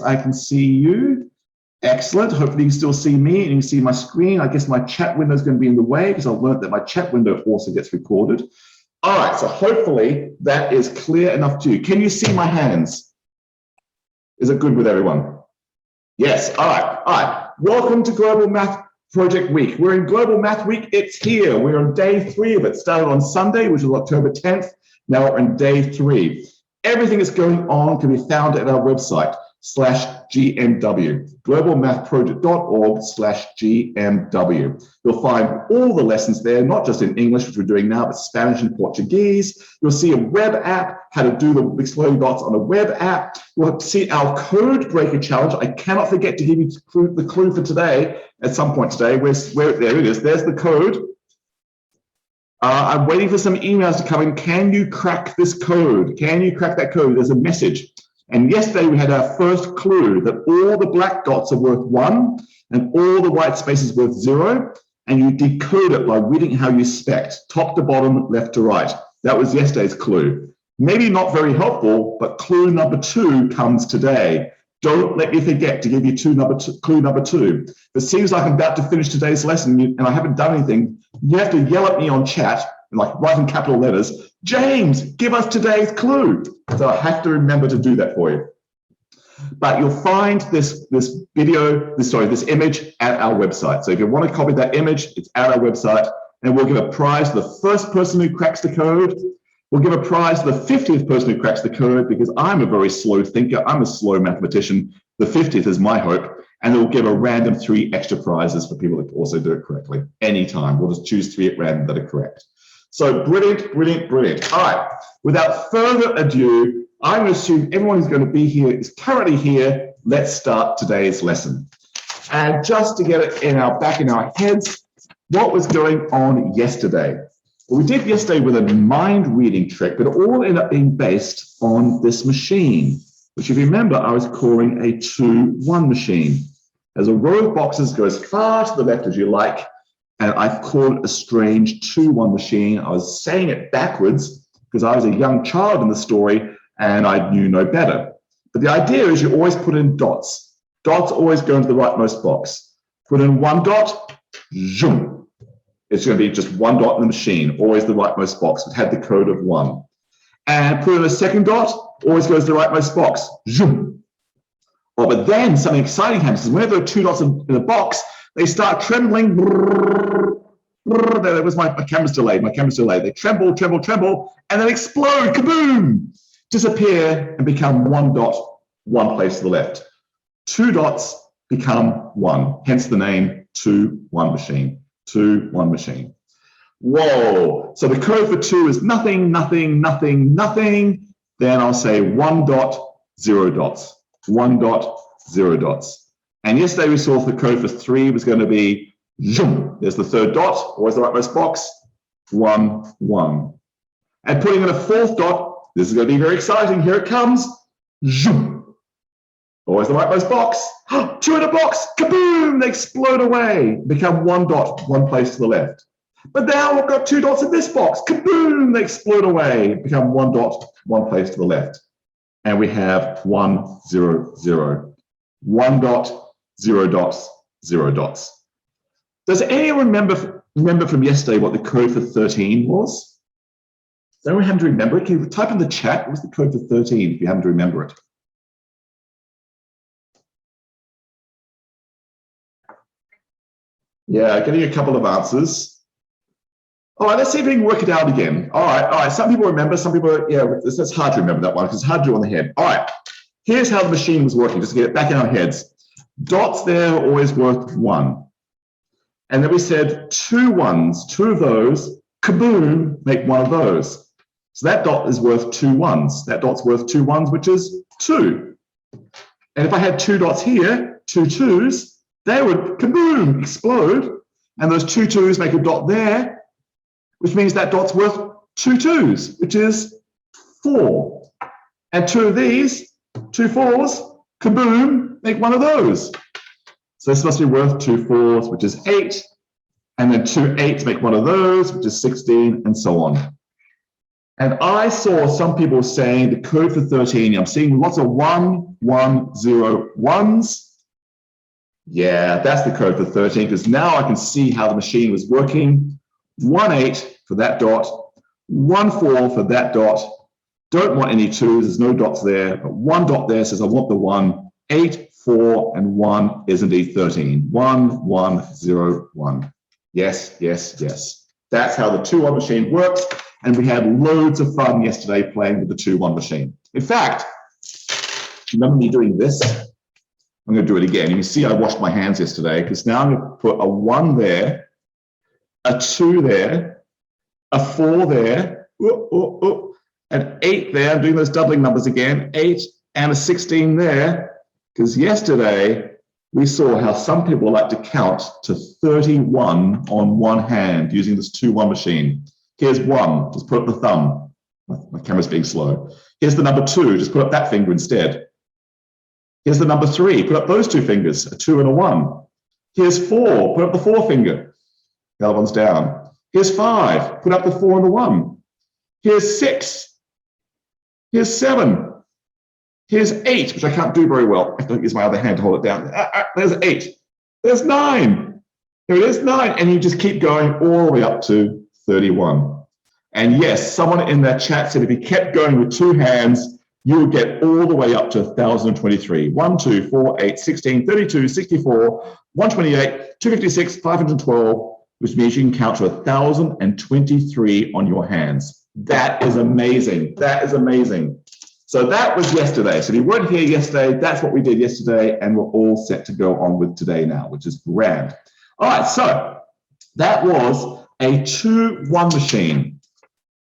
I can see you. Excellent. Hopefully you can still see me and you can see my screen. I guess my chat window is going to be in the way because I've learned that my chat window also gets recorded. All right, so hopefully that is clear enough to you. Can you see my hands? Is it good with everyone? Yes, all right. Welcome to Global Math Project Week. We're in Global Math Week, it's here. We're on day 3 of it. Started on Sunday, which is October 10th. Now we're in day 3. Everything that's going on can be found at our website, /GMW, globalmathproject.org/GMW. You'll find all the lessons there, not just in English, which we're doing now, but Spanish and Portuguese. You'll see a web app, how to do the exploding dots on a web app. You'll see our code breaker challenge. I cannot forget to give you the clue for today, at some point today. There it is. There's the code. I'm waiting for some emails to come in. Can you crack this code? Can you crack that code? There's a message. And yesterday we had our first clue that all the black dots are worth 1 and all the white spaces worth 0. And you decode it by reading how you spect, top to bottom, left to right. That was yesterday's clue. Maybe not very helpful, but clue number 2 comes today. Don't let me forget to give you clue number 2. If it seems like I'm about to finish today's lesson and I haven't done anything, you have to yell at me on chat, like write in capital letters, James, give us today's clue. So I have to remember to do that for you. But you'll find this image at our website. So if you want to copy that image, it's at our website, and we'll give a prize to the first person who cracks the code. We'll give a prize to the 50th person who cracks the code because I'm a very slow thinker. I'm a slow mathematician. The 50th is my hope. And then we'll give a random 3 extra prizes for people that also do it correctly. Anytime. We'll just choose 3 at random that are correct. So brilliant, brilliant, brilliant. All right. Without further ado, I'm going to assume everyone who's going to be here is currently here. Let's start today's lesson. And just to get it back in our heads, what was going on yesterday? Well, we did yesterday with a mind reading trick, but it all ended up being based on this machine, which if you remember, I was calling a 2-1 machine. As a row of boxes goes far to the left as you like, and I've called it a strange 2-1 machine. I was saying it backwards because I was a young child in the story and I knew no better. But the idea is you always put in dots. Dots always go into the rightmost box. Put in 1 dot, zoom. It's going to be just 1 dot in the machine, always the rightmost box. It had the code of 1. And put in a second dot, always goes to the rightmost box, zoom. Oh, but then something exciting happens. Whenever there are 2 dots in a box, they start trembling. There was my camera's delayed. They tremble, tremble, tremble, and then explode, kaboom, disappear and become 1 dot, 1 place to the left. 2 dots become 1, hence the name 2-1 machine. 2-1 machine. Whoa. So the code for 2 is nothing, nothing, nothing, nothing. Then I'll say 1 dot, 0 dots. 1 dot, 0 dots. And yesterday we saw the code for 3 was going to be zoom. There's the 3rd dot, always the rightmost box. 1, 1. And putting in a 4th dot, this is going to be very exciting. Here it comes. Zoom. Always the rightmost box. 2 in a box. Kaboom! They explode away. Become 1 dot, 1 place to the left. But now we've got 2 dots in this box. Kaboom! They explode away. Become 1 dot, 1 place to the left. And we have 1, 0, 0. 1 dot, 0 dots, 0 dots. Does anyone remember from yesterday what the code for 13 was? Does anyone happen to remember it? Can you type in the chat? What was the code for 13 if you happen to remember it? Yeah, getting a couple of answers. All right, let's see if we can work it out again. All right. Some people remember, some people, yeah, it's hard to remember that one because it's hard to do on the head. All right, here's how the machine was working, just to get it back in our heads. Dots there are always worth 1. And then we said 2 1s, 2 of those, kaboom, make 1 of those. So that dot is worth 2 1s. That dot's worth 2 1s, which is 2. And if I had 2 dots here, 2 2s, they would kaboom, explode. And those 2 2s make a dot there, which means that dot's worth 2 2s, which is 4. And 2 of these, 2 4s, kaboom, make 1 of those. So this must be worth 2 4s, which is 8. And then 2 8s make 1 of those, which is 16, and so on. And I saw some people saying the code for 13. I'm seeing lots of 1-1-0-1s. Yeah, that's the code for 13, because now I can see how the machine was working. 1-8 for that dot, 1-4 for that dot. Don't want any twos, there's no dots there, but one dot there says I want the 1. 8, 4, and 1 is indeed 13. 1-1-0-1. Yes, yes, yes. That's how the 2-1 machine works, and we had loads of fun yesterday playing with the 2-1 machine. In fact, remember me doing this? I'm going to do it again. You can see I washed my hands yesterday, because now I'm going to put a 1 there, a 2 there, a 4 there, an 8 there. I'm doing those doubling numbers again, 8 and a 16 there, because yesterday we saw how some people like to count to 31 on one hand using this 2-1 machine. Here's 1, just put up the thumb. My camera's being slow. Here's the number 2, just put up that finger instead. Here's the number 3, put up those 2 fingers, a 2 and a 1. Here's 4, put up the 4 finger. The other one's down. Here's 5, put up the 4 and the 1. Here's 6. Here's 7. Here's 8, which I can't do very well. I don't use my other hand to hold it down. There's 8. There's 9. There it is, 9. And you just keep going all the way up to 31. And yes, someone in that chat said if you kept going with 2 hands, you would get all the way up to 1,023. 1, 2, 4, 8, 16, 32, 64, 128, 256, 512, which means you can count to 1,023 on your hands. That is amazing. That is amazing. So that was yesterday. So if you weren't here yesterday, that's what we did yesterday, and we're all set to go on with today now, which is grand. All right, so that was a 2-1 machine.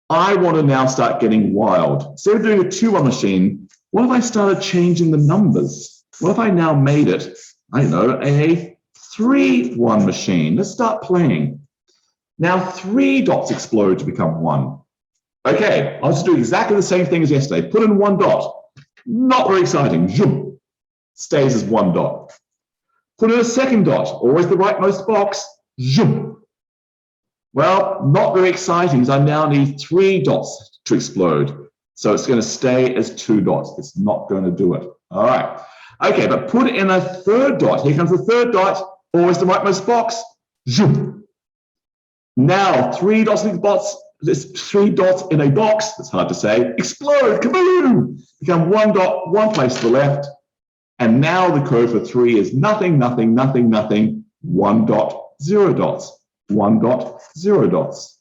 I want to now start getting wild. Instead of doing a 2-1 machine, what if I started changing the numbers? What if I now made it, I don't know, a 3-1 machine? Let's start playing. Now 3 dots explode to become 1. Okay, I'll just do exactly the same thing as yesterday. Put in 1 dot. Not very exciting. Zoom. Stays as 1 dot. Put in a 2nd dot. Always the rightmost box. Zoom. Well, not very exciting, because I now need 3 dots to explode. So it's going to stay as 2 dots. It's not going to do it. All right. Okay, but put in a 3rd dot. Here comes the 3rd dot. Always the rightmost box. Zoom. Now 3 dots in the box. There's 3 dots in a box, it's hard to say, explode, kaboom! Become 1 dot, 1 place to the left. And now the code for 3 is nothing, nothing, nothing, nothing, 1 dot, 0 dots, 1 dot, 0 dots.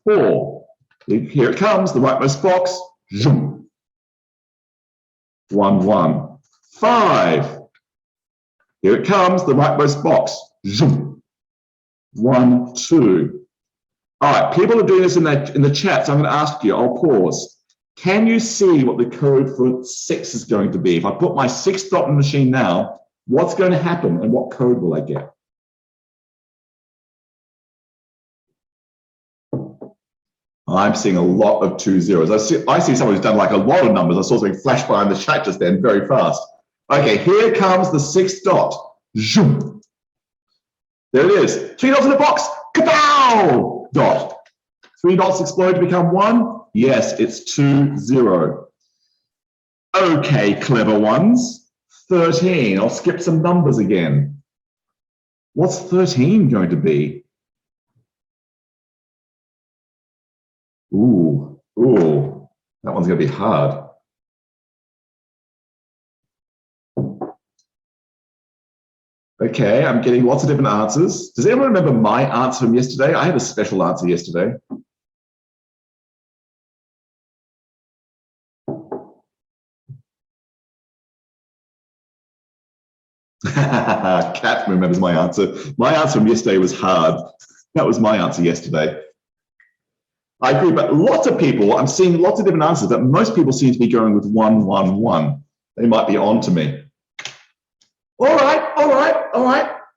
4, here it comes, the rightmost box, zoom. 1, 1. 5, here it comes, the rightmost box, zoom. 1, 2. All right, people are doing this in the chat, so I'm going to ask you, I'll pause. Can you see what the code for 6 is going to be? If I put my 6 dot machine now, what's going to happen and what code will I get? I'm seeing a lot of 2 zeros. I see someone who's done like a lot of numbers. I saw something flash by in the chat just then, very fast. Okay, here comes the 6th dot. Zoom. There it is. 3 dots in the box. Kapow! Dot. 3 dots explode to become 1. Yes, it's 2, 0. Okay, clever ones. 13. I'll skip some numbers again. What's 13 going to be? Ooh, that one's going to be hard. Okay, I'm getting lots of different answers. Does anyone remember my answer from yesterday? I had a special answer yesterday. Kat remembers my answer. My answer from yesterday was hard. That was my answer yesterday. I agree, but lots of people, I'm seeing lots of different answers, but most people seem to be going with 1, 1, 1. They might be on to me. All right.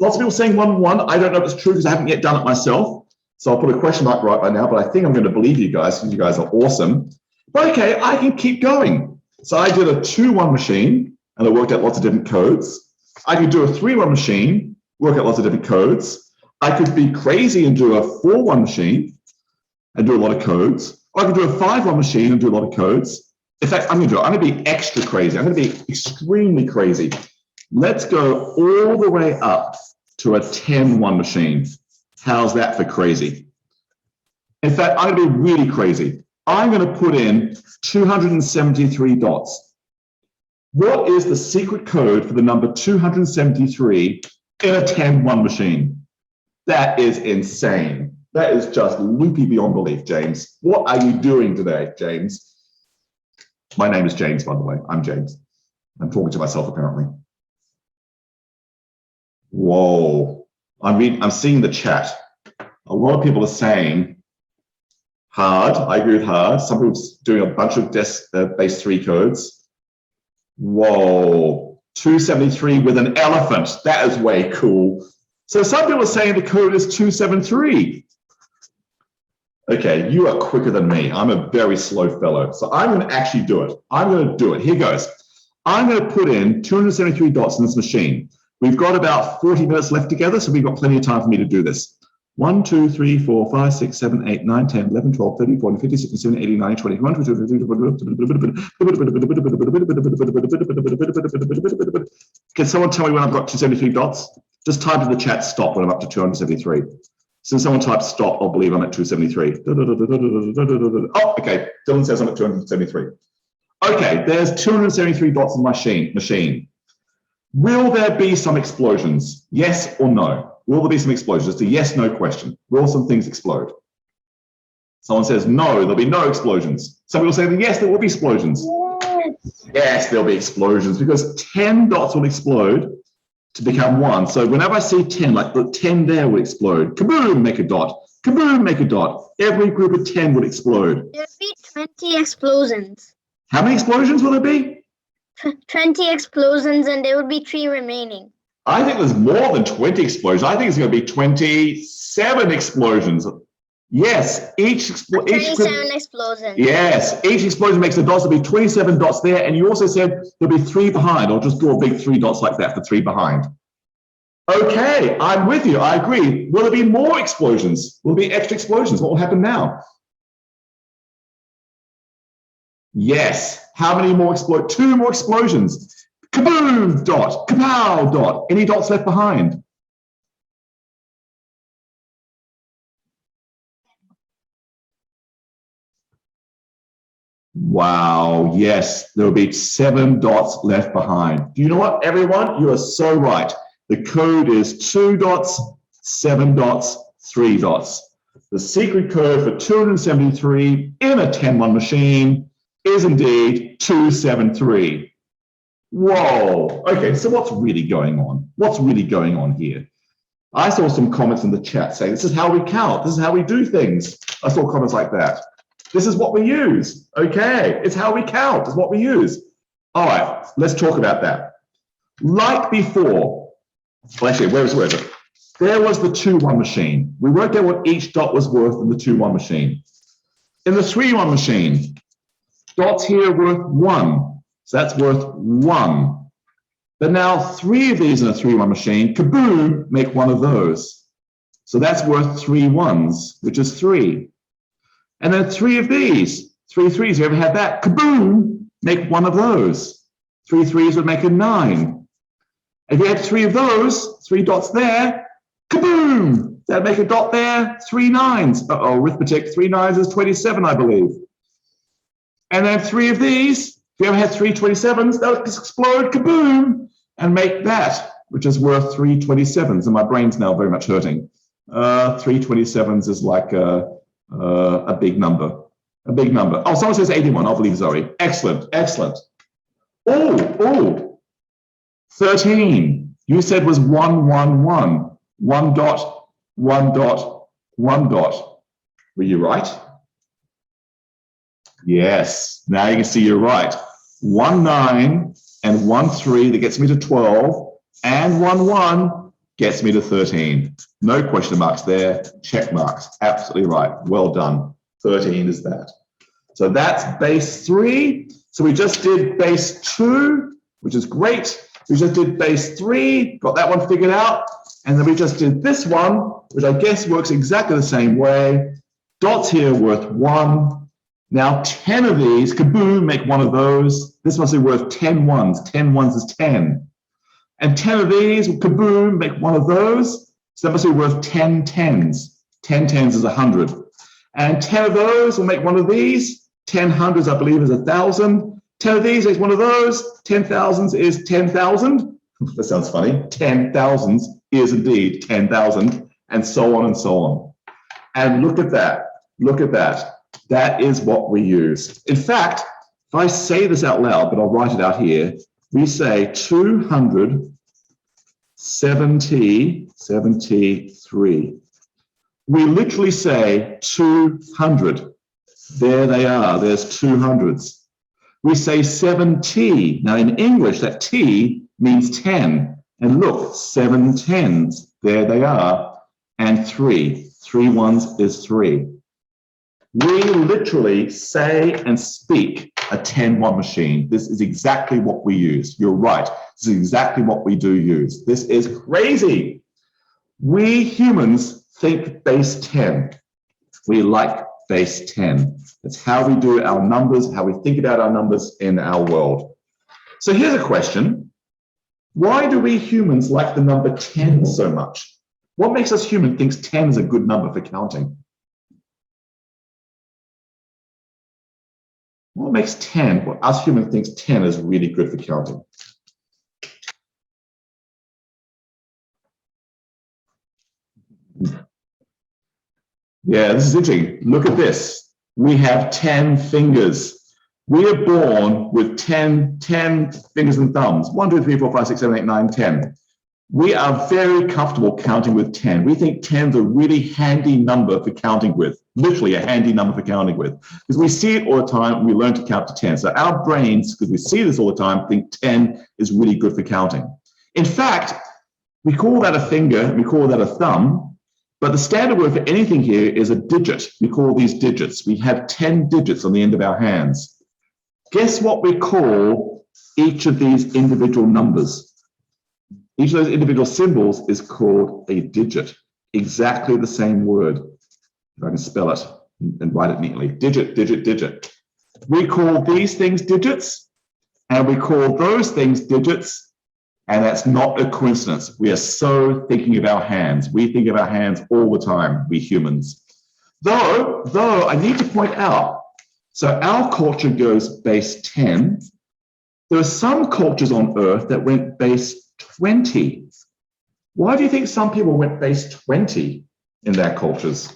Lots of people saying 1, 1. I don't know if it's true because I haven't yet done it myself. So I'll put a question mark right by now, but I think I'm going to believe you guys because you guys are awesome. But okay, I can keep going. So I did a 2-1 machine and I worked out lots of different codes. I could do a 3-1 machine, work out lots of different codes. I could be crazy and do a 4-1 machine and do a lot of codes. Or I can do a 5-1 machine and do a lot of codes. In fact, I'm going to be extra crazy. I'm going to be extremely crazy. Let's go all the way up to a 10-1 machine. How's that for crazy? In fact, I'm going to be really crazy. I'm going to put in 273 dots. What is the secret code for the number 273 in a 10-1 machine? That is insane. That is just loopy beyond belief, James. What are you doing today, James? My name is James, by the way. I'm James. I'm talking to myself, apparently. Whoa. I'm seeing the chat. A lot of people are saying hard. I agree with hard. Some people are doing a bunch of base 3 codes. Whoa. 273 with an elephant. That is way cool. So some people are saying the code is 273. Okay, you are quicker than me. I'm a very slow fellow. So I'm going to actually do it. I'm going to do it. Here goes. I'm going to put in 273 dots in this machine. We've got about 40 minutes left together, so we've got plenty of time for me to do this. 1, 2, 3, 4, 5, 6, 7, 8, 9, 10, 11, 12, 13, 14, 15, 16, 17, 18, 19, 20, 21, 22, 23. Can someone tell me when I've got 273 dots? Just type in the chat stop when I'm up to 273. Since someone types stop, I'll believe I'm at 273. Oh, okay. Dylan says I'm at 273. Okay, there's 273 dots in my machine. Will there be some explosions? Yes or no? Will there be some explosions? It's a yes/no question. Will some things explode? Someone says no, there'll be no explosions. Some people say yes, there will be explosions. Yes, there'll be explosions because 10 dots will explode to become 1. So whenever I see 10, like the 10 there will explode. Kaboom, make a dot. Kaboom, make a dot. Every group of 10 would explode. There'll be 20 explosions. How many explosions will there be? 20 explosions, and there would be 3 remaining. I think there's more than 20 explosions. I think it's going to be 27 explosions. Yes, each 27 explosions. Yes, each explosion makes a dot. There'll be 27 dots there, and you also said there'll be 3 behind. I'll just draw a big 3 dots like that for 3 behind. Okay, I'm with you. I agree. Will there be more explosions? Will there be extra explosions? What will happen now? Yes. How many more 2 more explosions. Kaboom, dot. Kapow, dot. Any dots left behind? Wow, yes, there will be 7 dots left behind. Do you know what, everyone? You are so right. The code is 2 dots, 7 dots, 3 dots. The secret code for 273 in a 10-1 machine is indeed 273. Whoa. Okay, so what's really going on? What's really going on here? I saw some comments in the chat saying, this is how we count. This is how we do things. I saw comments like that. This is what we use. Okay, it's how we count. It's what we use. All right, let's talk about that. Like before, well, actually, where is it? There was the 2-1 machine. We worked out what each dot was worth in the 2-1 machine. In the 3-1 machine, dots here worth 1. So that's worth 1. But now 3 of these in a 3-1 machine, kaboom, make 1 of those. So that's worth 3 1s, which is 3. And then 3 of these, 3 3s, you ever had that? Kaboom, make 1 of those. 3 3s would make a 9. If you had 3 of those, 3 dots there, kaboom, that'd make a dot there, 3 9s. Uh-oh, arithmetic, 3 9s is 27, I believe. And then 3 of these, if you ever had 3 27s, that would explode, kaboom, and make that, which is worth 3 27s. And my brain's now very much hurting. 3 27s is like a big number. A big number. Oh, someone says 81. I'll believe Zoe. Excellent, excellent. Oh, 13. You said was 1 1 1. 1 dot, 1 dot, 1 dot. Were you right? Yes. Now you can see you're right. 1 9 and 1 3 that gets me to 12, and 1 1 gets me to 13. No question marks there. Check marks. Absolutely right. Well done. 13 is that. So that's base 3. So we just did base 2, which is great. We just did base 3, got that one figured out. And then we just did this one, which I guess works exactly the same way. Dots here worth 1, Now 10 of these, kaboom, make one of those. This must be worth 10 ones. 10 ones is 10. And 10 of these, kaboom, make one of those. So that must be worth 10 tens. 10 tens is 100. And 10 of those will make one of these. 10 hundreds, I believe, is 1,000. 10 of these makes one of those. 10 thousands is 10,000. That sounds funny. 10 thousands is indeed 10,000, and so on and so on. And look at that. Look at that. That is what we use. In fact, if I say this out loud, but I'll write it out here, we say 273. We literally say 200. There they are. There's 200s. We say 7T. Now in English, that T means 10. And look, 7 tens. There they are. And 3. 3 ones is 3. We literally say and speak a 10-1 machine. This is exactly what we use. You're right. This is exactly what we do use. This is crazy. We humans think base 10. We like base 10. That's how we do our numbers, how we think about our numbers in our world. So here's a question. Why do we humans like the number 10 so much? What makes us human think 10 is a good number for counting? What makes 10, what us humans think 10 is really good for counting? Yeah, this is interesting. Look at this. We have 10 fingers. We are born with 10 fingers and thumbs. 1, 2, 3, 4, 5, 6, 7, 8, 9, 10. We are very comfortable counting with 10. We think 10 is a really handy number for counting with, literally a handy number for counting with, because we see it all the time. We learn to count to 10. So our brains, because we see this all the time, think 10 is really good for counting. In fact, we call that a finger, we call that a thumb, but the standard word for anything here is a digit. We call these digits. We have 10 digits on the end of our hands. Guess what we call each of these individual numbers? Each of those individual symbols is called a digit. Exactly the same word. If I can spell it and write it neatly. Digit, digit, digit. We call these things digits, and we call those things digits, and that's not a coincidence. We are so thinking of our hands. We think of our hands all the time, we humans. Though I need to point out, so our culture goes base 10. There are some cultures on Earth that went base 20. Why do you think some people went base 20 in their cultures?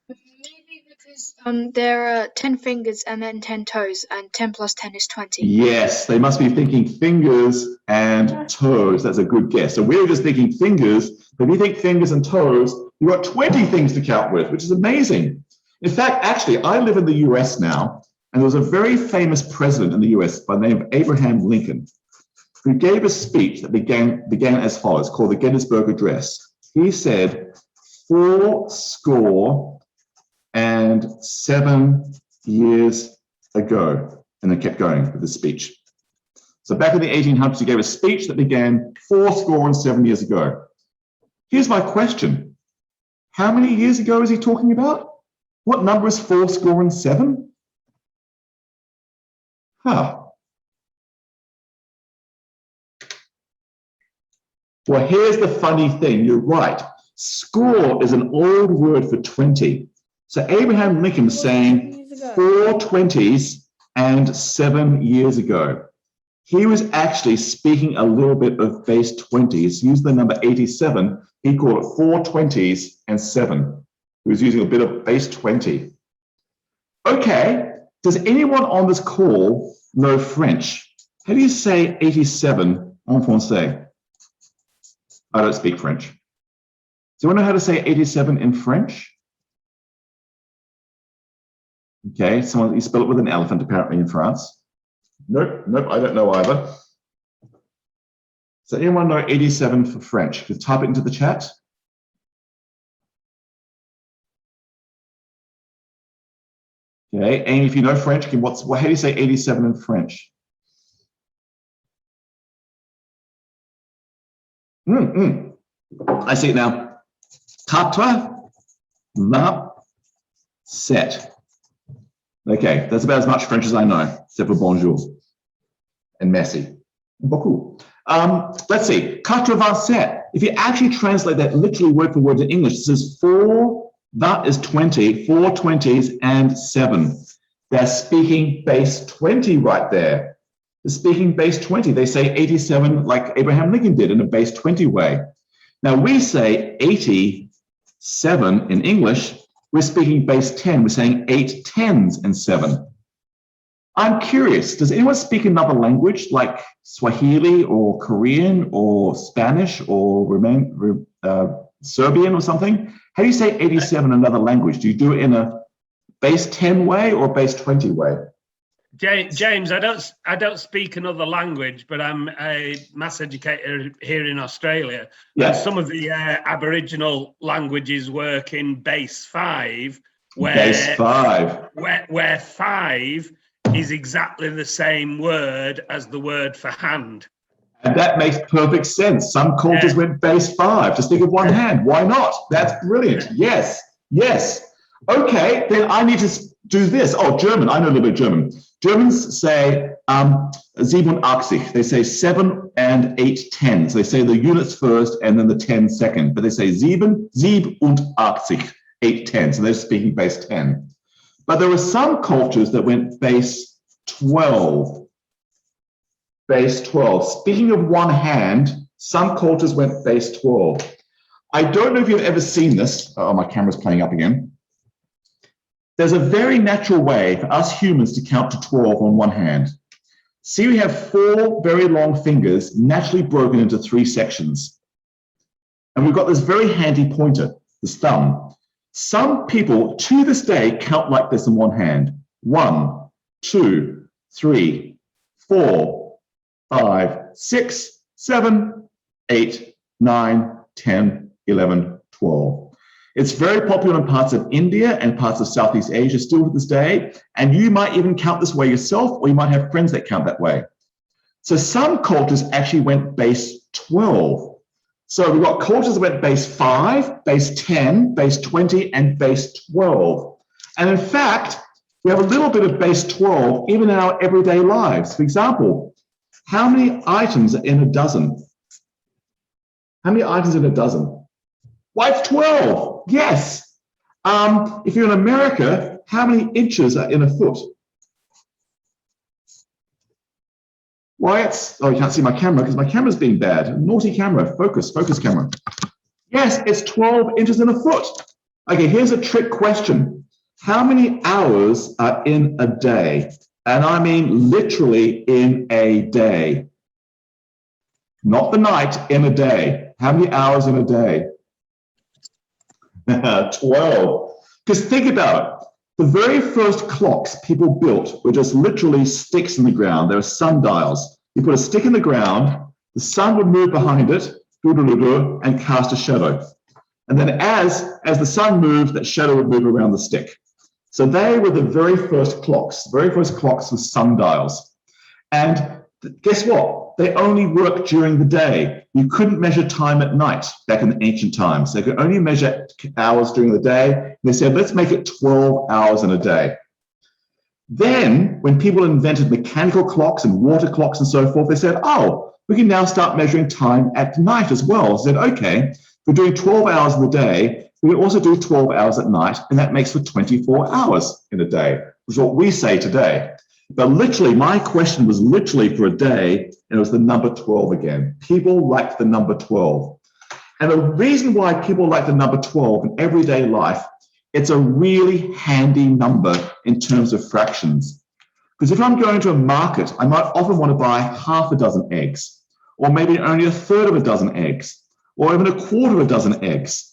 Maybe because there are 10 fingers and then 10 toes, and 10 plus 10 is 20. Yes, they must be thinking fingers and toes. That's a good guess. So we were just thinking fingers, but if you think fingers and toes, you've got 20 things to count with, which is amazing. In fact, actually, I live in the US now, and there was a very famous president in the US by the name of Abraham Lincoln, who gave a speech that began as follows, called the Gettysburg Address. He said, 407 years ago, and then kept going with the speech. So back in the 1800s, he gave a speech that began 407 years ago. Here's my question. How many years ago is he talking about? What number is 407? Well, here's the funny thing. You're right. Score is an old word for 20. So Abraham Lincoln was saying 420s and 7 years ago. He was actually speaking a little bit of base 20s. He used the number 87. He called it 420s and 7. He was using a bit of base 20. Okay, does anyone on this call know French? How do you say 87 en français? I don't speak French. Does anyone know how to say 87 in French? Okay, you spell it with an elephant apparently in France. Nope, I don't know either. Does anyone know 87 for French? Just type it into the chat. Okay, Amy, if you know French, how do you say 87 in French? I see it now. 4, 20, set. Okay, that's about as much French as I know, except for bonjour and merci. Beaucoup. Let's see, 87. If you actually translate that literally word for word in English, it says 4, that is 20, 4 20s and 7. They're speaking base 20 right there. They're speaking base 20. They say 87 like Abraham Lincoln did in a base 20 way. Now we say 87 in English. We're speaking base 10. We're saying 8 10s and 7. I'm curious, does anyone speak another language like Swahili or Korean or Spanish or Serbian or something? How do you say 87 in another language? Do you do it in a base 10 way or base 20 way? James, I don't speak another language, but I'm a maths educator here in Australia. Yeah. And some of the Aboriginal languages work in base 5, where base 5. Where 5 is exactly the same word as the word for hand. And that makes perfect sense. Some cultures went base 5. Just think of one hand. Why not? That's brilliant. Yes, yes. Okay, then I need to do this. Oh, German. I know a little bit of German. Germans say 87. They say 7 and 8 10s. They say the units first and then the 10 second. But they say 87, 8 10. So they're speaking base 10. But there were some cultures that went base 12. Base 12. Speaking of one hand, some cultures went base 12. I don't know if you've ever seen this. Oh, my camera's playing up again. There's a very natural way for us humans to count to 12 on one hand. See, we have 4 very long fingers naturally broken into 3 sections. And we've got this very handy pointer, the thumb. Some people to this day count like this in one hand. 1, 2, 3, 4, 5, 6, 7, 8, 9, 10, 11, 12. It's very popular in parts of India and parts of Southeast Asia still to this day. And you might even count this way yourself, or you might have friends that count that way. So some cultures actually went base 12. So we've got cultures that went base 5, base 10, base 20, and base 12. And in fact, we have a little bit of base 12 even in our everyday lives. For example, how many items are in a dozen? How many items in a dozen? Why, it's 12. Yes. If you're in America, how many inches are in a foot? Why, oh, you can't see my camera because my camera's being bad. Naughty camera. Focus camera. Yes, it's 12 inches in a foot. Okay, here's a trick question. How many hours are in a day? And I mean literally in a day. Not the night, in a day. How many hours in a day? 12. Because think about it. The very first clocks people built were just literally sticks in the ground. They were sundials. You put a stick in the ground, the sun would move behind it, and cast a shadow. And then as the sun moved, that shadow would move around the stick. So they were the very first clocks. The very first clocks were sundials. And guess what? They only worked during the day. You couldn't measure time at night back in the ancient times. They could only measure hours during the day. They said, let's make it 12 hours in a day. Then, when people invented mechanical clocks and water clocks and so forth, they said, oh, we can now start measuring time at night as well. They said, okay, we're doing 12 hours in the day. We can also do 12 hours at night, and that makes for 24 hours in a day, which is what we say today. But literally, my question was literally for a day, and it was the number 12 again. People like the number 12. And the reason why people like the number 12 in everyday life, it's a really handy number in terms of fractions. Because if I'm going to a market, I might often want to buy half a dozen eggs, or maybe only a third of a dozen eggs, or even a quarter of a dozen eggs.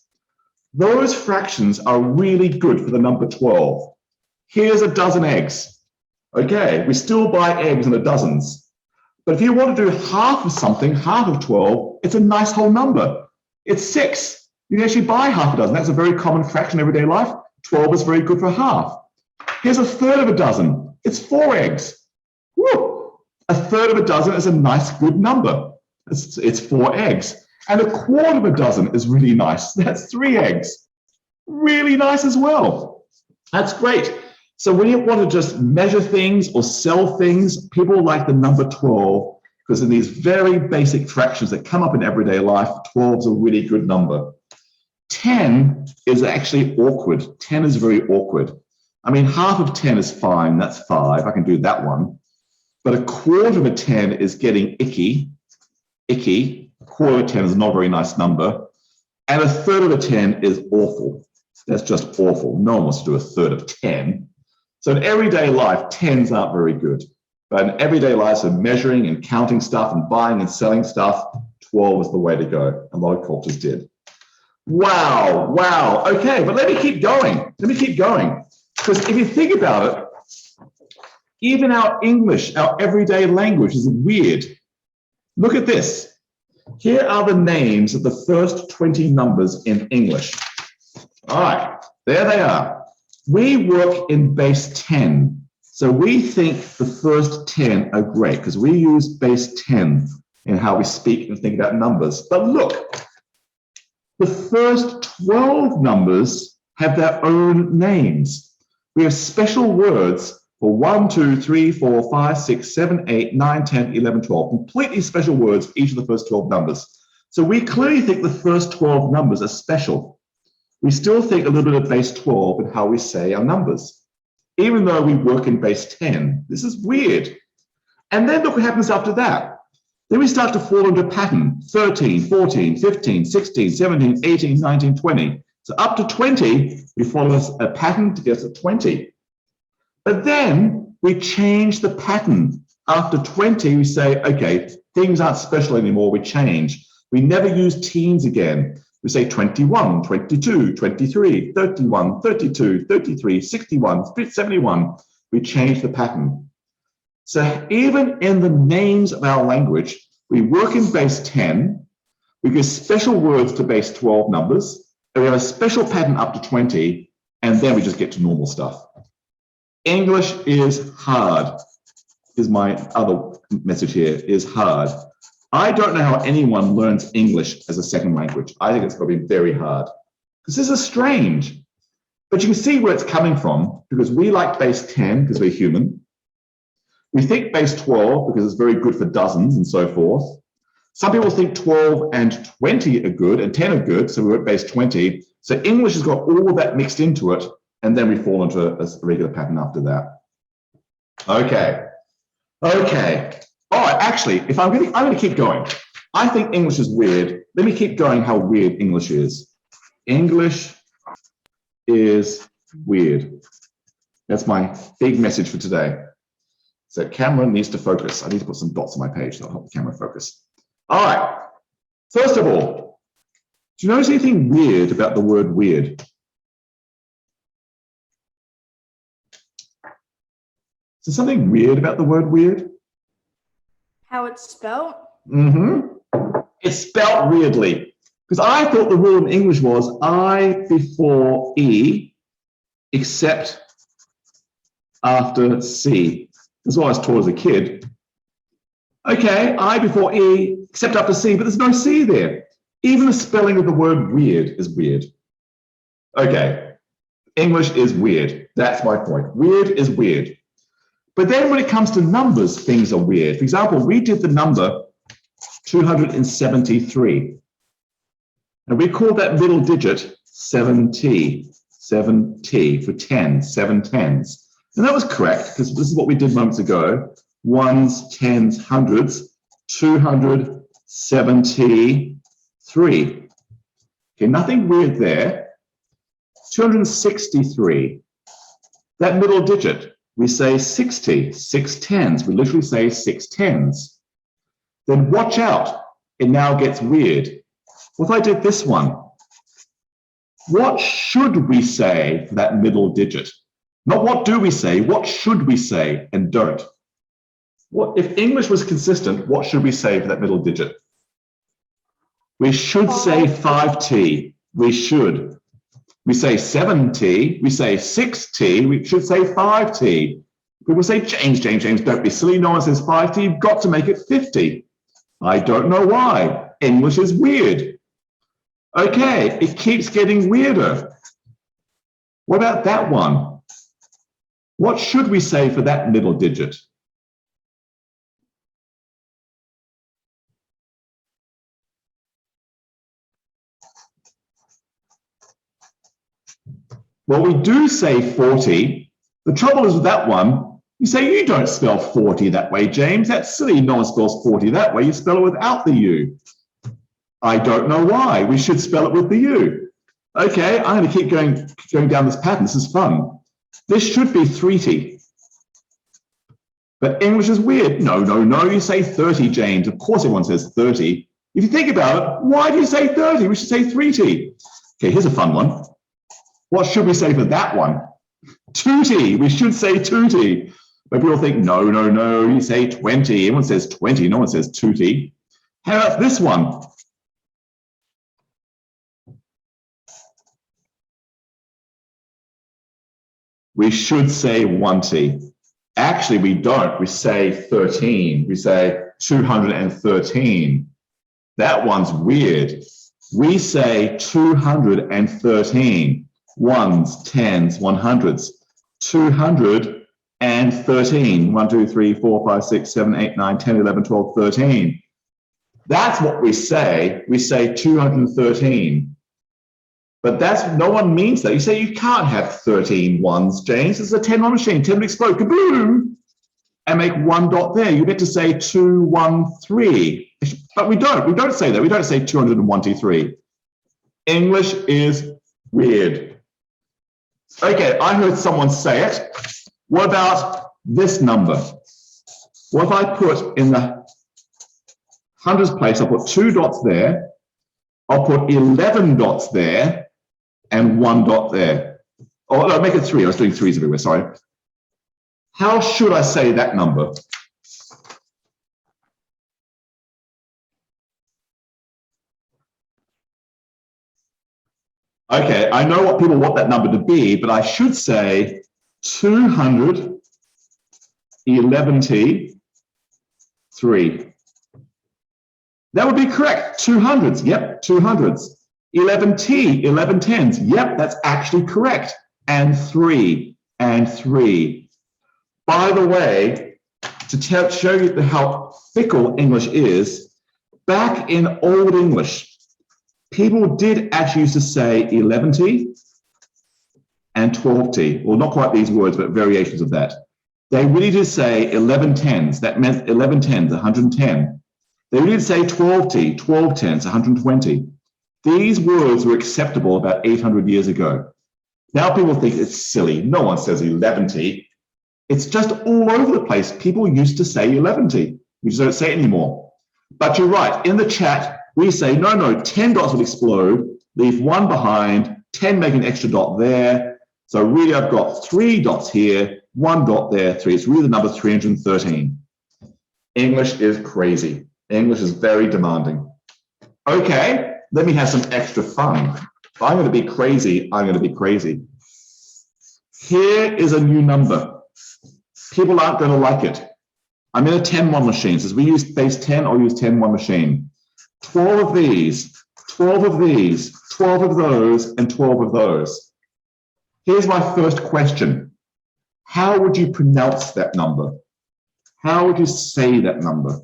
Those fractions are really good for the number 12. Here's a dozen eggs. Okay, we still buy eggs in the dozens. But if you want to do half of something, half of 12, it's a nice whole number. It's 6. You can actually buy half a dozen. That's a very common fraction in everyday life. 12 is very good for half. Here's a third of a dozen. It's 4 eggs. Woo! A third of a dozen is a nice, good number. It's 4 eggs. And a quarter of a dozen is really nice. That's 3 eggs. Really nice as well. That's great. So when you want to just measure things or sell things, people like the number 12 because in these very basic fractions that come up in everyday life, 12 is a really good number. 10 is actually awkward. 10 is very awkward. I mean, half of 10 is fine. That's 5. I can do that one. But a quarter of a 10 is getting icky. Icky. A quarter of a 10 is not a very nice number. And a third of a 10 is awful. That's just awful. No one wants to do a third of 10. So in everyday life, 10s aren't very good. But in everyday life, so measuring and counting stuff and buying and selling stuff, 12 is the way to go. A lot of cultures did. Wow, wow. Okay, but let me keep going. Let me keep going. Because if you think about it, even our English, our everyday language is weird. Look at this. Here are the names of the first 20 numbers in English. All right, there they are. We work in base 10. So we think the first 10 are great because we use base 10 in how we speak and think about numbers. But look, the first 12 numbers have their own names. We have special words for 1, 2, 3, 4, 5, 6, 7, 8, 9, 10, 11, 12. Completely special words for each of the first 12 numbers. So we clearly think the first 12 numbers are special. We still think a little bit of base 12 in how we say our numbers, even though we work in base 10. This is weird. And then look what happens after that. Then we start to fall into a pattern, 13, 14, 15, 16, 17, 18, 19, 20. So up to 20, we follow a pattern to get to 20. But then we change the pattern. After 20, we say, okay, things aren't special anymore, we change. We never use teens again. We say 21, 22, 23, 31, 32, 33, 61, 71. We change the pattern. So even in the names of our language, we work in base 10, we give special words to base 12 numbers, and we have a special pattern up to 20, and then we just get to normal stuff. English is hard, is my other message here, is hard. I don't know how anyone learns English as a second language. I think it's going to be very hard because this is strange. But you can see where it's coming from because we like base 10 because we're human. We think base 12 because it's very good for dozens and so forth. Some people think 12 and 20 are good and 10 are good, so we're at base 20. So English has got all of that mixed into it, and then we fall into a regular pattern after that. Okay. Okay. All right, actually, if I'm going to keep going. I think English is weird. Let me keep going how weird English is. English is weird. That's my big message for today. So camera needs to focus. I need to put some dots on my page that'll help the camera focus. All right. First of all, do you notice anything weird about the word weird? Is there something weird about the word weird? How it's spelled? It's spelled weirdly. Because I thought the rule in English was I before E, except after C. That's what I was taught as a kid. Okay, I before E, except after C, but there's no C there. Even the spelling of the word weird is weird. Okay, English is weird. That's my point. Weird is weird. But then when it comes to numbers, things are weird. For example, we did the number 273. And we called that middle digit 7T, 7T for 10, 7 tens. And that was correct, because this is what we did moments ago. Ones, tens, hundreds, 273. Okay, nothing weird there. 263. That middle digit, we say 60, 6 tens. We literally say 6 tens. Then watch out, it now gets weird. What if I did this one? What should we say for that middle digit? Not what do we say, what should we say and don't? What, if English was consistent, what should we say for that middle digit? We should say 5T. We should. We say 7T. We say 6T. We should say 5T. People say, James, don't be silly. No one says 5T. You've got to make it 50. I don't know why. English is weird. Okay, it keeps getting weirder. What about that one? What should we say for that middle digit? Well, we do say 40. The trouble is with that one, you say you don't spell 40 that way, James. That's silly. No one spells 40 that way. You spell it without the U. I don't know why. We should spell it with the U. Okay, I'm going to keep going down this pattern. This is fun. This should be 3T. But English is weird. No, no, no. You say 30, James. Of course everyone says 30. If you think about it, why do you say 30? We should say 3T. Okay, here's a fun one. What should we say for that one? 2T. We should say 2T. But people think, no, no, no. You say 20. Everyone says 20. No one says 2T. How about this one? We should say 1T. Actually, we don't. We say 13. We say 213. That one's weird. We say 213. Ones, tens, 100s. 213. 1, 2, 3, 4, 5, 6, 7, 8, 9, 10, 11, 12, 13. That's what we say. We say 213. But no one means that. You say you can't have 13 ones, James. It's a 10-1 machine. 10 would explode, kaboom, and make one dot there. You get to say 213. But we don't. We don't say that. We don't say 201T3. English is weird. Okay, I heard someone say it. What about this number? What if I put in the hundreds place, I'll put 2 dots there. I'll put 11 dots there. And 1 dot there. Oh, no, make it 3. I was doing 3s everywhere, sorry. How should I say that number? Okay, I know what people want that number to be, but I should say 211T 3. That would be correct. 200s, yep, 200s. 11T, 11 tens. Yep, that's actually correct. And 3, and 3. By the way, to show you how fickle English is, back in Old English, people did actually used to say 11T and 12T. Well, not quite these words, but variations of that. They really did say 11 tens. That meant 11 tens, 110. They really did say 12T, 12 tens, 120. These words were acceptable about 800 years ago. Now people think it's silly. No one says 11T. It's just all over the place. People used to say 11T. We just don't say it anymore. But you're right. In the chat, we say, no, 10 dots will explode. Leave 1 behind. 10 make an extra dot there. So really, I've got 3 dots here, 1 dot there, 3. It's really the number 313. English is crazy. English is very demanding. Okay. Let me have some extra fun. If I'm going to be crazy, I'm going to be crazy. Here is a new number. People aren't going to like it. I'm in a 10-1 machine. So we use base 10 or use 10-1 machine. 12 of these, 12 of these, 12 of those, and 12 of those. Here's my first question. How would you pronounce that number? How would you say that number?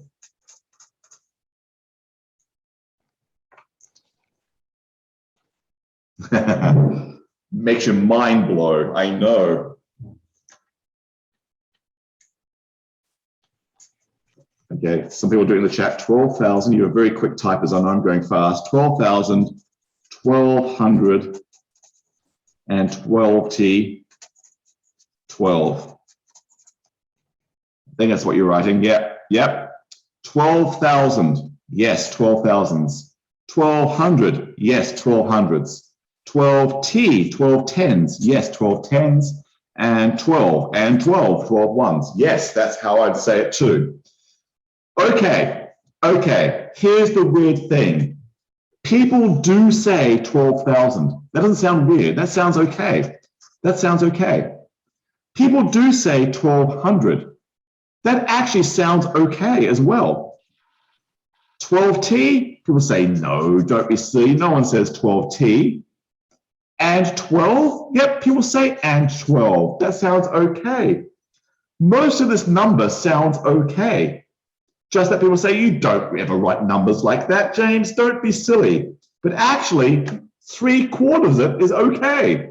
Makes your mind blow, I know. Okay, some people do it in the chat. 12,000, you're very quick typers, I know I'm going fast. 12,000, 1,200, and 12T, 12. I think that's what you're writing. Yep. 12,000, yes, 12,000s. 1,200, yes, 1,200s. 12T, 12 tens, yes, 12 tens, and 12, and 12, 12 ones. Yes, that's how I'd say it too. Okay, here's the weird thing. People do say 12,000. That doesn't sound weird. That sounds okay. People do say 1,200. That actually sounds okay as well. 12T, people say, no, don't be silly. No one says 12T. And 12? Yep, people say and 12. That sounds okay. Most of this number sounds okay. Just that people say, you don't ever write numbers like that, James, don't be silly. But actually, 3/4 of it is okay.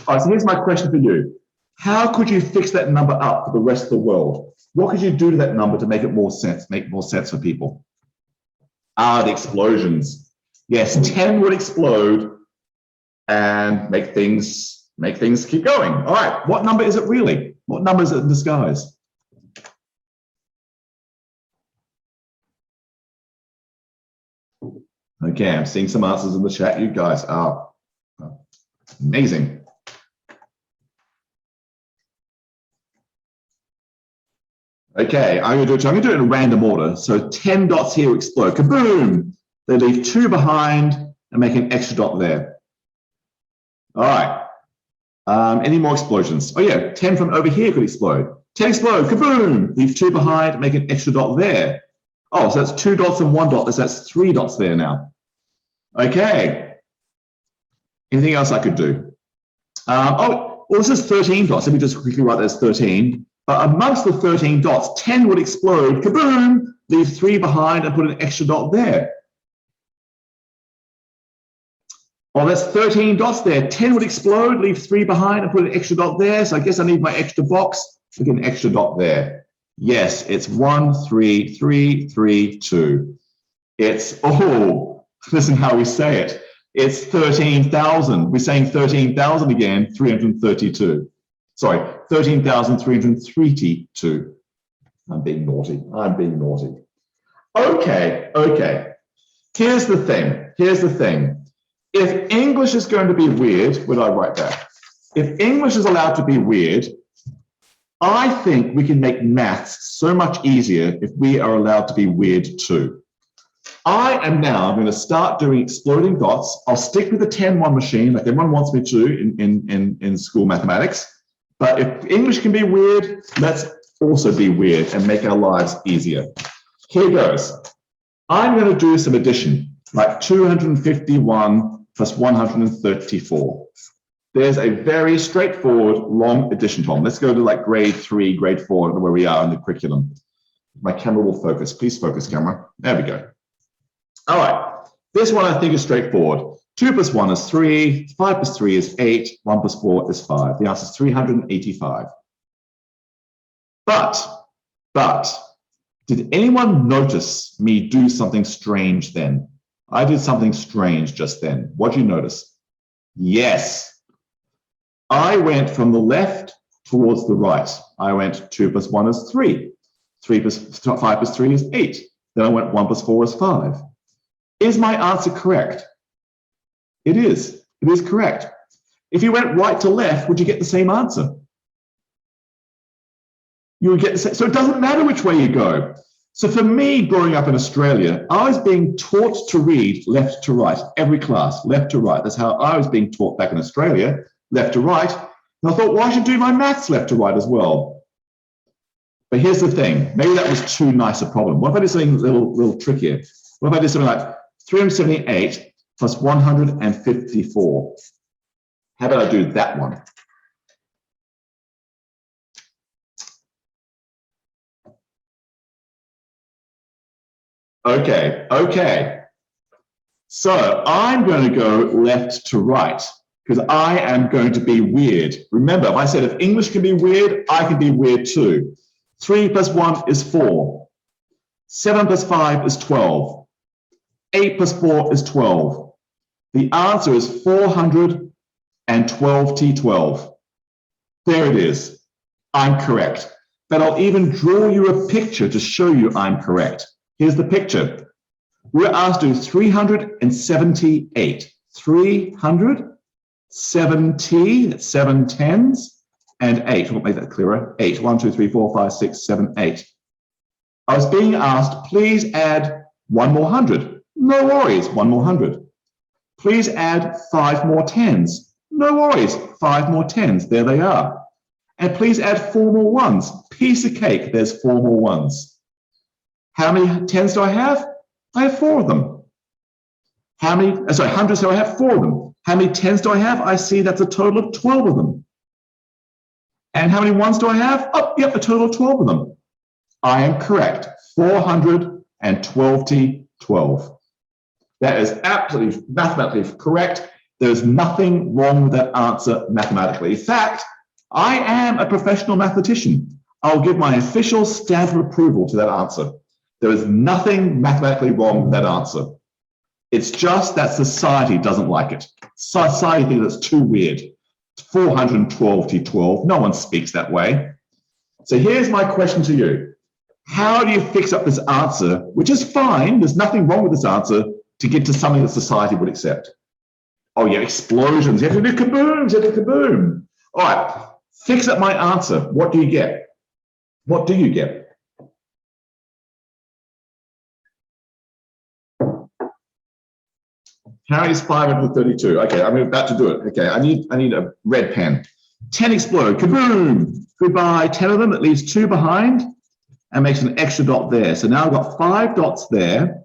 All right, so here's my question for you. How could you fix that number up for the rest of the world? What could you do to that number to make it more sense, make more sense for people? The explosions. Yes, 10 would explode and make things keep going. All right, what number is it really? What number is it in disguise? Okay, I'm seeing some answers in the chat. You guys are amazing. Okay, I'm going to do it in random order. So 10 dots here explode. Kaboom! They leave 2 behind and make an extra dot there. All right. Any more explosions? Oh yeah, 10 from over here could explode. 10 explode. Kaboom! Leave 2 behind, make an extra dot there. Oh, so that's 2 dots and 1 dot. That's 3 dots there now. Okay. Anything else I could do? Well, this is 13 dots. Let me just quickly write that as 13. But amongst the 13 dots, 10 would explode, kaboom, leave 3 behind and put an extra dot there. Well, that's 13 dots there. 10 would explode, leave 3 behind and put an extra dot there. So I guess I need my extra box to get an extra dot there. Yes, it's 1, 3, 3, 3, 2. It's, oh, listen how we say it. It's 13,000. We're saying 13,000 again, 332. Sorry, 13,332. I'm being naughty. I'm being naughty. Okay, okay. Here's the thing. Here's the thing. If English is going to be weird, would I write that? If English is allowed to be weird, I think we can make maths so much easier if we are allowed to be weird too. I'm going to start doing exploding dots. I'll stick with the 10-1 machine like everyone wants me to in school mathematics. But if English can be weird, let's also be weird and make our lives easier. Here goes. I'm going to do some addition, like 251 plus 134. There's a very straightforward long addition problem. Let's go to like grade 3, grade 4, I don't know where we are in the curriculum. My camera will focus. Please focus, camera. There we go. All right. This one I think is straightforward. 2 plus 1 is 3, 5 plus 3 is 8, 1 plus 4 is 5. The answer is 385. But, did anyone notice me do something strange then? I did something strange just then. What did you notice? Yes. I went from the left towards the right. I went 2 plus 1 is 3. 5 plus 3 is 8. Then I went 1 plus 4 is 5. Is my answer correct? It is. It is correct. If you went right to left, would you get the same answer? You would get the same. So it doesn't matter which way you go. So for me, growing up in Australia, I was being taught to read left to right, every class, left to right. That's how I was being taught back in Australia, left to right. And I thought, well, I should do my maths left to right as well. But here's the thing. Maybe that was too nice a problem. What if I did something a little trickier? What if I did something like 378 plus 154. How about I do that one? Okay, okay. So I'm going to go left to right because I am going to be weird. Remember, if I said if English can be weird, I can be weird too. 3 plus 1 is 4. 7 plus 5 is 12. 8 plus 4 is 12. The answer is 412 T12. There it is. I'm correct. But I'll even draw you a picture to show you I'm correct. Here's the picture. We're asked to do 378. 370, that's 7 tens, and 8. We'll make that clearer. 8. 1, 2, 3, 4, 5, 6, 7, 8. I was being asked, please add 1 more 100. No worries, 1 more 100. Please add 5 more 10s. No worries, 5 more 10s. There they are. And please add 4 more 1s. Piece of cake, there's 4 more 1s. How many 10s do I have? I have 4 of them. How many, sorry, hundreds do I have? 4 of them. How many 10s do I have? I see that's a total of 12 of them. And how many 1s do I have? Oh, yep, a total of 12 of them. I am correct. 412. That is absolutely mathematically correct. There's nothing wrong with that answer mathematically. In fact, I am a professional mathematician. I'll give my official stamp of approval to that answer. There is nothing mathematically wrong with that answer. It's just that society doesn't like it. Society thinks it's too weird. 412. No one speaks that way. So here's my question to you. How do you fix up this answer, which is fine, there's nothing wrong with this answer, to get to something that society would accept? Oh yeah, explosions. You have to do kabooms, you have to do kaboom. All right, fix up my answer. What do you get? What do you get? How is 532? Okay, I'm about to do it. Okay, I need a red pen. 10 explode, kaboom, goodbye. 10 of them, it leaves 2 behind and makes an extra dot there. So now I've got 5 dots there.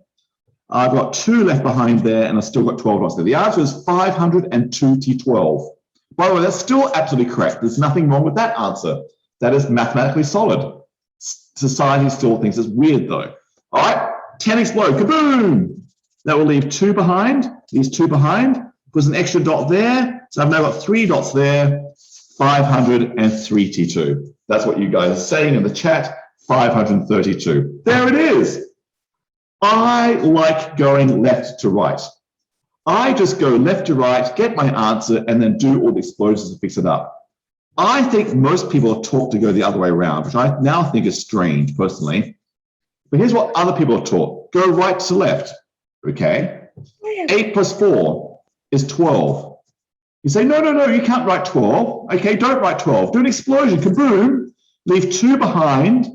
I've got 2 left behind there, and I've still got 12 dots there. The answer is 502 to 12. By the way, that's still absolutely correct. There's nothing wrong with that answer. That is mathematically solid. Society still thinks it's weird though. All right, 10 explode, kaboom. That will leave 2 behind, these 2 behind. There's an extra dot there. So I've now got 3 dots there, 532. That's what you guys are saying in the chat, 532. There it is. I like going left to right. I just go left to right, get my answer, and then do all the explosions to fix it up. I think most people are taught to go the other way around, which I now think is strange personally. But here's what other people are taught. Go right to left, okay? 8 plus 4 is 12. You say, no, you can't write 12. Okay, don't write 12. Do an explosion, kaboom, leave 2 behind,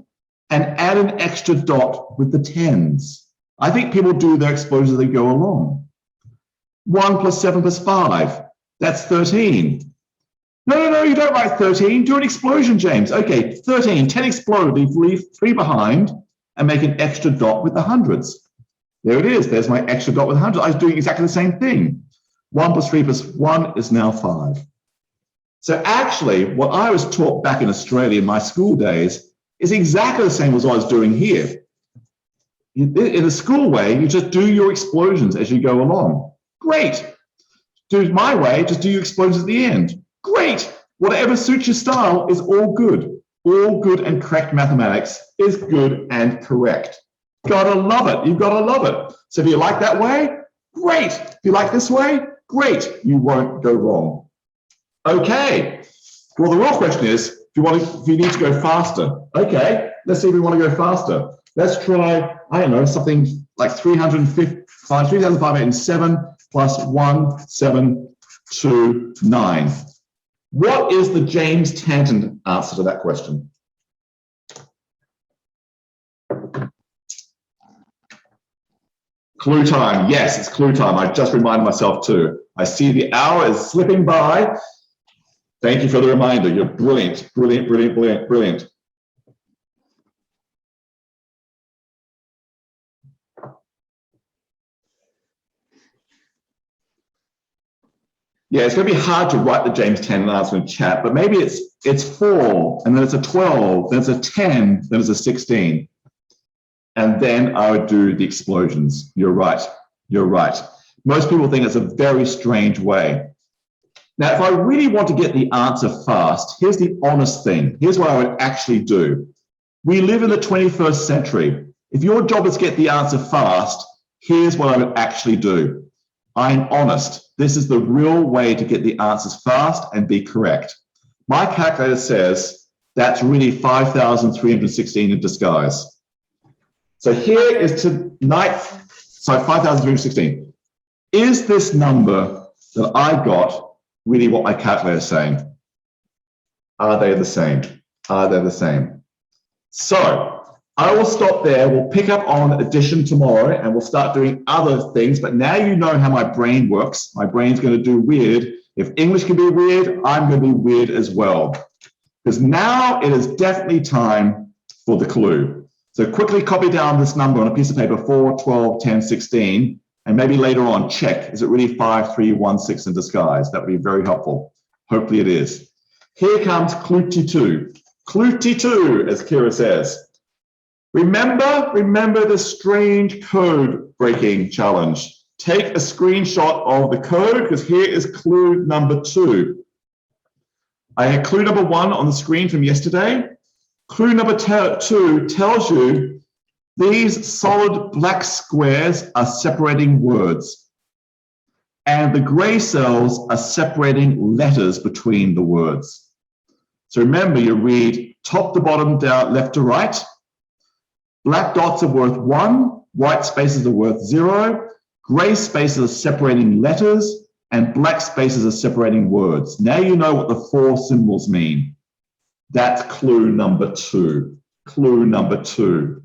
and add an extra dot with the 10s. I think people do their explosions as they go along. 1 plus 7 plus 5, that's 13. No, you don't write 13. Do an explosion, James. Okay, 13, 10 explode, leave 3 behind, and make an extra dot with the hundreds. There it is. There's my extra dot with hundreds. I was doing exactly the same thing. 1 plus 3 plus 1 is now 5. So actually, what I was taught back in Australia in my school days is exactly the same as what I was doing here. In a school way, you just do your explosions as you go along. Great. Do it my way, just do your explosions at the end. Great. Whatever suits your style is all good. All good and correct mathematics is good and correct. Gotta love it. You've gotta love it. So if you like that way, great. If you like this way, great. You won't go wrong. Okay. Well, the real question is, if you need to go faster. Okay, let's see if we want to go faster. Let's try, I don't know, something like 3,507 plus 1,729. What is the James Tanton answer to that question? Clue time. Yes, it's clue time. I just reminded myself too. I see the hour is slipping by. Thank you for the reminder. You're brilliant, brilliant, brilliant, brilliant, brilliant. Yeah, it's going to be hard to write the James Tanton answer in chat, but maybe it's 4, and then it's a 12, then it's a 10, then it's a 16. And then I would do the explosions. You're right. You're right. Most people think it's a very strange way. Now, if I really want to get the answer fast, here's the honest thing. Here's what I would actually do. We live in the 21st century. If your job is to get the answer fast, here's what I would actually do. I'm honest. This is the real way to get the answers fast and be correct. My calculator says that's really 5,316 in disguise. So here is tonight, so 5,316. Is this number that I got really what my calculator is saying? Are they the same? Are they the same? So I will stop there. We'll pick up on addition tomorrow and we'll start doing other things. But now you know how my brain works. My brain's going to do weird. If English can be weird, I'm going to be weird as well. Because now it is definitely time for the clue. So quickly copy down this number on a piece of paper, 4, 12, 10, 16. And maybe later on, check, is it really 5316 in disguise? That would be very helpful. Hopefully it is. Here comes clue T2. Clue T2, as Kira says. Remember the strange code breaking challenge. Take a screenshot of the code because here is clue number 2. I had clue number 1 on the screen from yesterday. Clue number 2 tells you these solid black squares are separating words, and the gray cells are separating letters between the words. So remember, you read top to bottom, down, left to right. Black dots are worth 1, white spaces are worth 0, gray spaces are separating letters, and black spaces are separating words. Now you know what the 4 symbols mean. That's clue number 2. Clue number 2.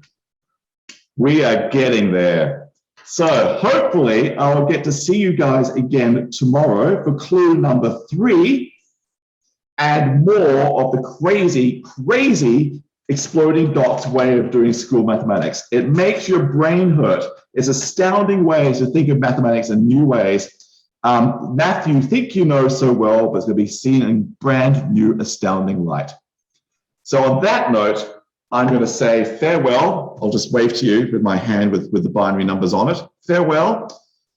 We are getting there. So hopefully I'll get to see you guys again tomorrow for clue number 3 and more of the crazy exploding dots way of doing school mathematics. It makes your brain hurt. It's astounding ways to think of mathematics in new ways. Math you think you know so well, but it's going to be seen in brand new astounding light. So on that note, I'm going to say farewell. I'll just wave to you with my hand with the binary numbers on it. Farewell.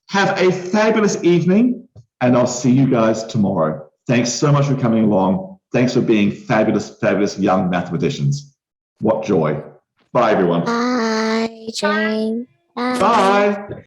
Have a fabulous evening, and I'll see you guys tomorrow. Thanks so much for coming along. Thanks for being fabulous young mathematicians. What joy. Bye, everyone. Bye, Jane. Bye.